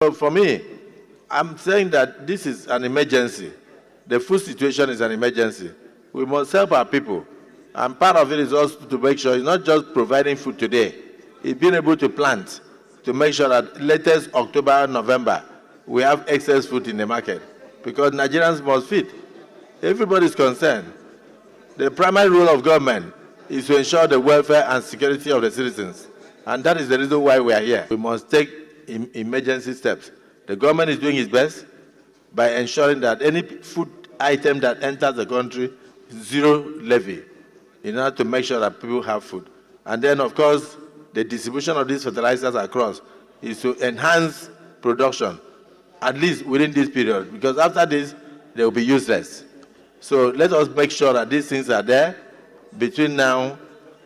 So for me, I'm saying that this is an emergency. The food situation is an emergency. We must help our people. And part of it is also to make sure it's not just providing food today, it's being able to plant to make sure that latest October, November, we have excess food in the market. Because Nigerians must feed. Everybody's concerned. The primary role of government is to ensure the welfare and security of the citizens. And that is the reason why we are here. We must take emergency steps. The government is doing its best by ensuring that any food item that enters the country, zero levy, in order to make sure that people have food. And then, of course, the distribution of these fertilizers across is to enhance production, at least within this period, because after this, they will be useless. So let us make sure that these things are there between now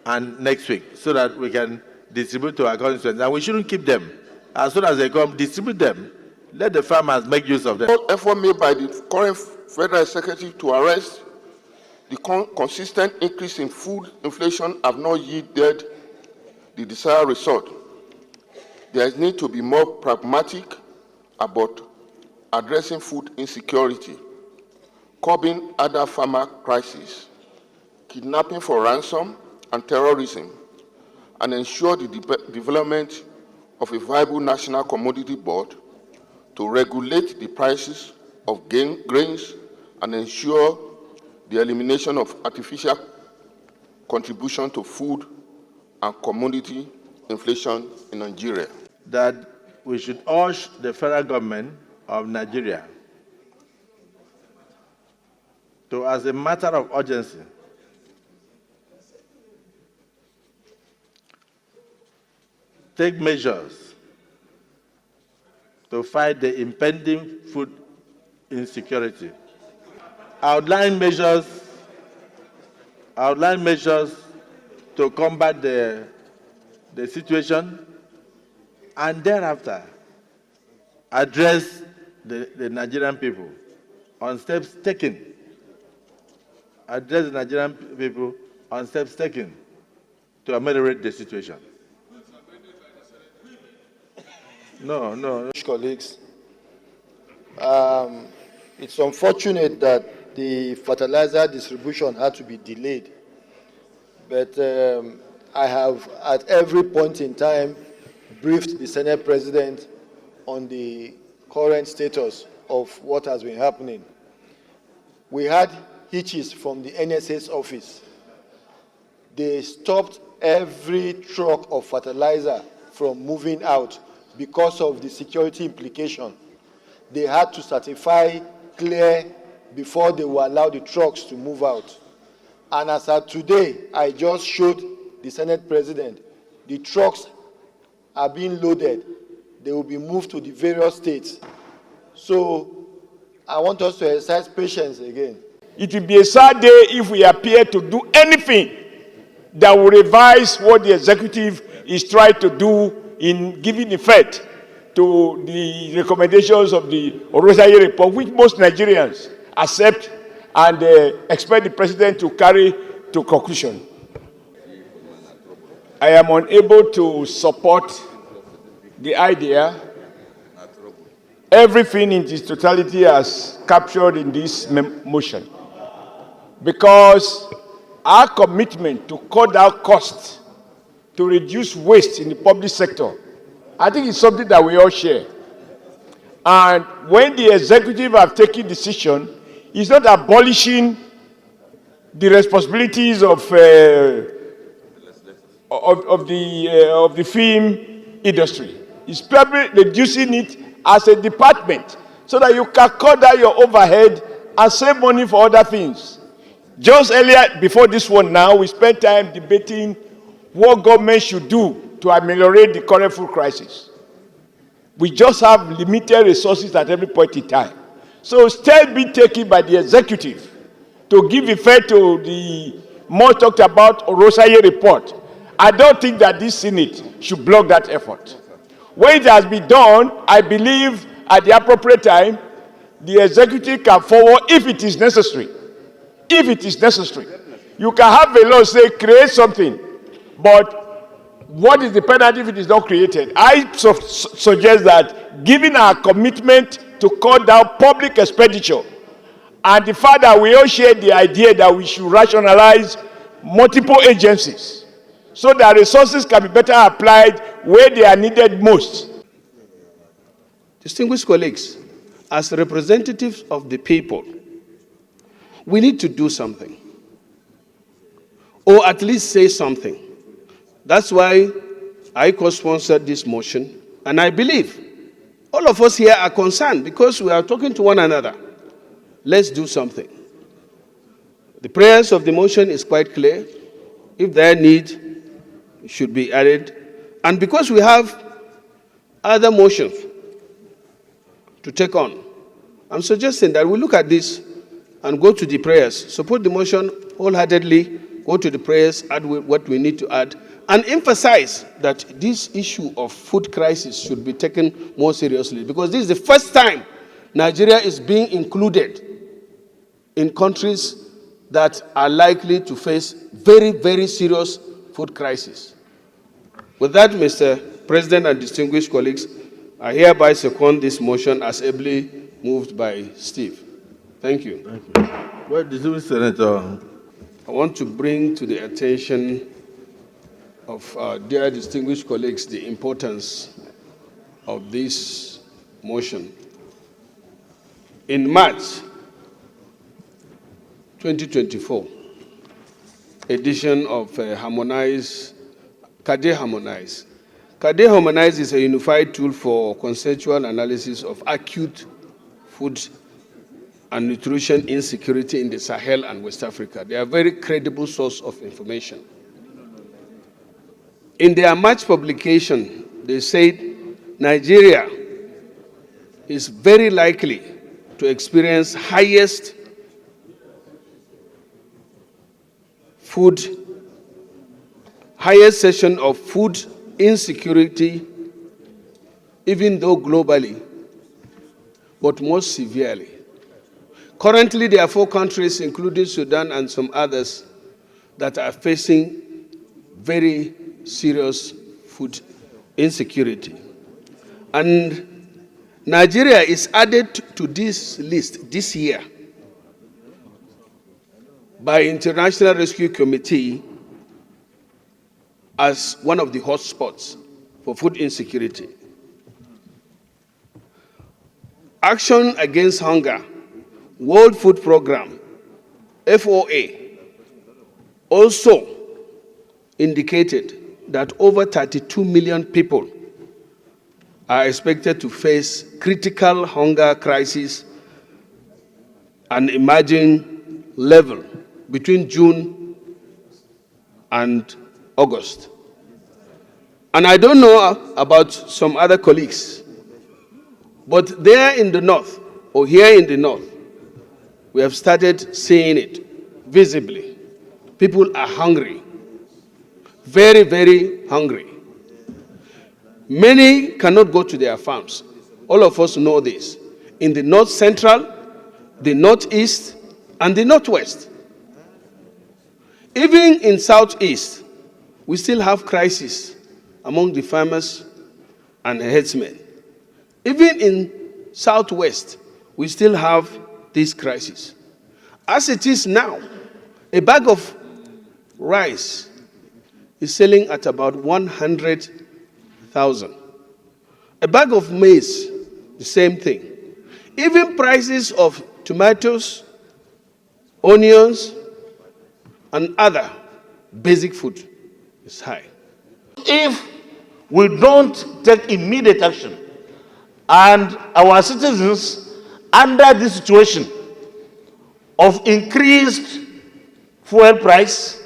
and next week so that we can distribute to our constituents. And we shouldn't keep them. As soon as they come, distribute them. Let the farmers make use of them. All effort made by the current federal executive to arrest the consistent increase in food inflation have not yielded the desired result. There is need to be more pragmatic about addressing food insecurity, curbing other farmer crises, kidnapping for ransom and terrorism, and ensure the development of a viable national commodity board to regulate the prices of grains and ensure the elimination of artificial contribution to food and commodity inflation in Nigeria. That we should urge the federal government of Nigeria to, as a matter of urgency, take measures to fight the impending food insecurity. Outline measures to combat the situation, and thereafter address the Nigerian people on steps taken. Address the Nigerian people on steps taken to ameliorate the situation. No. Colleagues, it's unfortunate that the fertilizer distribution had to be delayed, but I have at every point in time briefed the Senate President on the current status of what has been happening. We had hitches from the NSA's office. They stopped every truck of fertilizer from moving out because of the security implication. They had to certify clear before they will allow the trucks to move out. And as of today, I just showed the Senate President, the trucks are being loaded. They will be moved to the various states. So I want us to exercise patience again. It will be a sad day if we appear to do anything that will revise what the executive is trying to do in giving effect to the recommendations of the Rationalizing report, which most Nigerians accept and expect the president to carry to conclusion. I am unable to support the idea. Everything in its totality as captured in this motion, because our commitment to cut down costs, to reduce waste in the public sector, I think it's something that we all share. And when the executive have taken decision, it's not abolishing the responsibilities of the film industry. It's probably reducing it as a department so that you can cut down your overhead and save money for other things. Just earlier, before this one now, we spent time debating what government should do to ameliorate the current food crisis. We just have limited resources at every point in time. So steps be taken by the executive to give effect to the more talked about Rationalizing report. I don't think that this Senate should block that effort. When it has been done, I believe at the appropriate time, the executive can forward if it is necessary. If it is necessary. You can have a law say create something, but what is the penalty if it is not created? I suggest that, given our commitment to cut down public expenditure, and the fact that we all share the idea that we should rationalize multiple agencies so that resources can be better applied where they are needed most. Distinguished colleagues, as representatives of the people, we need to do something, or at least say something. That's why I co-sponsored this motion, and I believe all of us here are concerned because we are talking to one another. Let's do something. The prayers of the motion is quite clear. If there need, it should be added. And because we have other motions to take on, I'm suggesting that we look at this and go to the prayers. Support the motion wholeheartedly, go to the prayers, add what we need to add, and emphasize that this issue of food crisis should be taken more seriously, because this is the first time Nigeria is being included in countries that are likely to face very, very serious food crisis. With that, Mr. President and distinguished colleagues, I hereby second this motion as ably moved by Steve. Thank you. Thank you. Well, distinguished Senator, I want to bring to the attention of dear distinguished colleagues the importance of this motion. In March 2024 edition of Harmonize, CADE Harmonize. CADE Harmonize is a unified tool for conceptual analysis of acute food and nutrition insecurity in the Sahel and West Africa. They are a very credible source of information. In their March publication, they said Nigeria is very likely to experience highest session of food insecurity, even though globally, but most severely. Currently, there are 4 countries, including Sudan and some others, that are facing very serious food insecurity. And Nigeria is added to this list this year by International Rescue Committee as one of the hotspots for food insecurity. Action Against Hunger, World Food Programme, FOA, also indicated that over 32 million people are expected to face critical hunger crisis and emerging level between June and August. And I don't know about some other colleagues, but there in the north, or here in the north, we have started seeing it visibly. People are hungry, very, very hungry. Many cannot go to their farms. All of us know this. In the north central, the northeast, and the northwest. Even in southeast, we still have crisis among the farmers and herdsmen. Even in southwest, we still have this crisis. As it is now, a bag of rice is selling at about 100,000. A bag of maize, the same thing. Even prices of tomatoes, onions, and other basic food is high. If we don't take immediate action, and our citizens, under this situation of increased fuel price,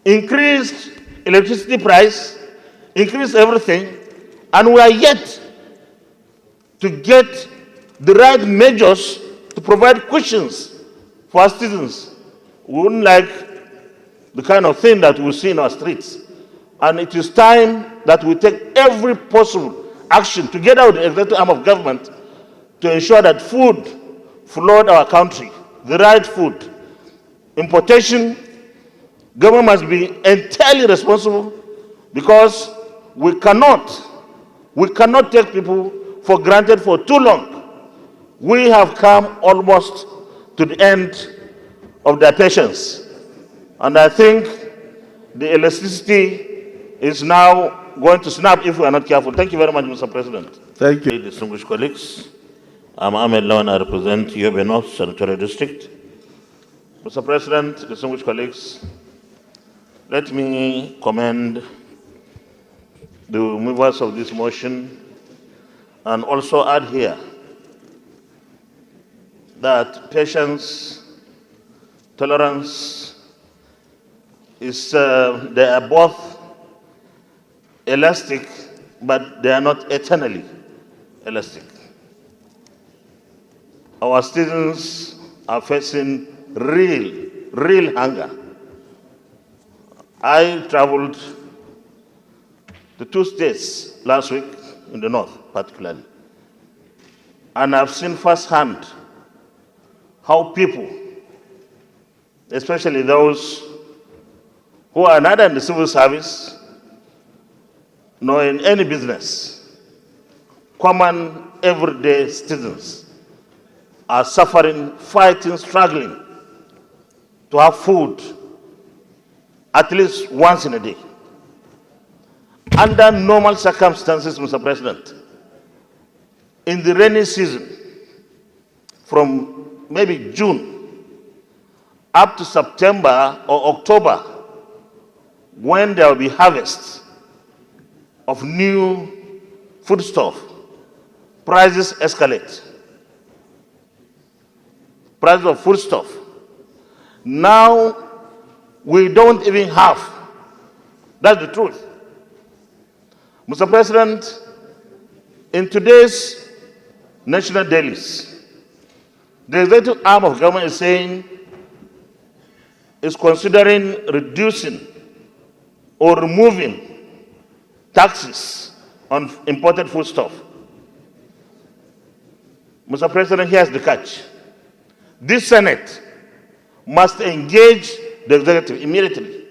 increased electricity price, increased everything, and we are yet to get the right measures to provide cushions for our citizens, we wouldn't like the kind of thing that we see in our streets. And it is time that we take every possible action together with the executive arm of government to ensure that food flood our country, the right food. Importation, government must be entirely responsible, because we cannot take people for granted for too long. We have come almost to the end of their patience. And I think the elasticity is now going to snap if we are not careful. Thank you very much, Mr. President. Thank you. Distinguished colleagues, I'm Ahmed Lawan, I represent Yobe North Senatorial District. Mr. President, distinguished colleagues, let me commend the movers of this motion and also add here that patience, tolerance, they are both elastic, but they are not eternally elastic. Our citizens are facing real hunger. I traveled to 2 states last week, in the north particularly, and I've seen firsthand how people, especially those who are neither in the civil service nor in any business, common everyday citizens, are suffering, fighting, struggling to have food at least once in a day. Under normal circumstances, Mr. President, in the rainy season, from maybe June up to September or October, when there will be harvest of new foodstuff, prices escalate. Prices of foodstuff. Now, we don't even have. That's the truth. Mr. President, in today's national dailies, the executive arm of government is saying, is considering reducing or removing taxes on imported foodstuff. Mr. President, here's the catch. This Senate must engage the executive immediately.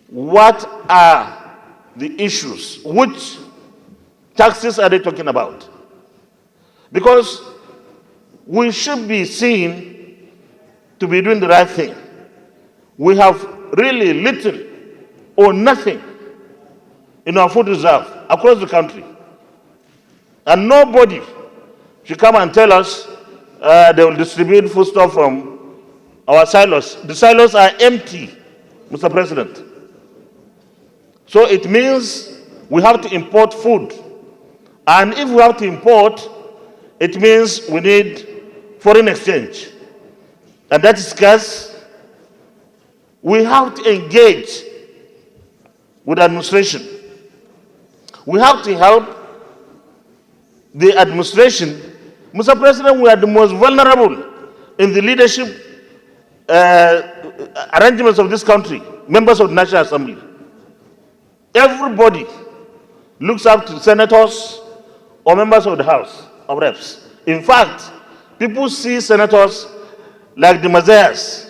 What are the issues? Which taxes are they talking about? Because we should be seen to be doing the right thing. We have really little or nothing in our food reserve across the country. And nobody should come and tell us they will distribute foodstuff from our silos. The silos are empty, Mr. President. So it means we have to import food. And if we have to import, it means we need foreign exchange. And that is scarce. We have to engage with administration. We have to help the administration. Mr. President, we are the most vulnerable in the leadership arrangements of this country, members of the National Assembly. Everybody looks up to senators or members of the House of Reps. In fact, people see senators like the messiahs